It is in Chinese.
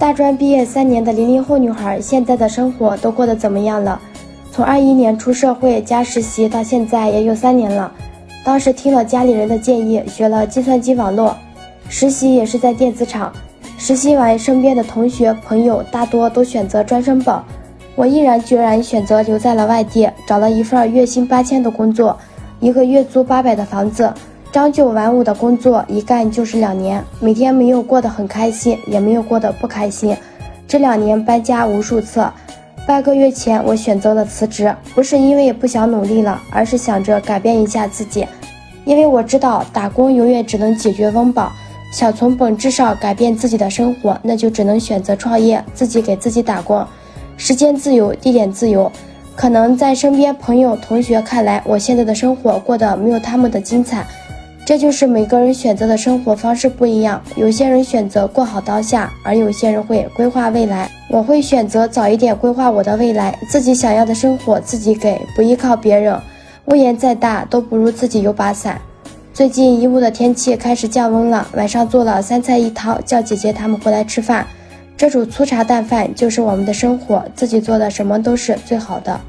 大专毕业3年的00后女孩，现在的生活都过得怎么样了？从21年出社会加实习到现在也有3年了。当时听了家里人的建议，学了计算机网络，实习也是在电子厂。实习完，身边的同学朋友大多都选择专升本，我毅然决然选择留在了外地，找了一份月薪8000的工作，一个月租800的房子，朝9晚5的工作，一干就是2年，每天没有过得很开心，也没有过得不开心。这2年搬家无数次，半个月前我选择了辞职，不是因为也不想努力了，而是想着改变一下自己。因为我知道打工永远只能解决温饱，想从本质上改变自己的生活，那就只能选择创业，自己给自己打工，时间自由，地点自由。可能在身边朋友同学看来，我现在的生活过得没有他们的精彩，这就是每个人选择的生活方式不一样，有些人选择过好当下，而有些人会规划未来。我会选择早一点规划我的未来，自己想要的生活自己给，不依靠别人。屋檐再大都不如自己有把伞。最近义乌的天气开始降温了，晚上做了3菜1汤，叫姐姐他们回来吃饭。这种粗茶淡饭就是我们的生活，自己做的什么都是最好的。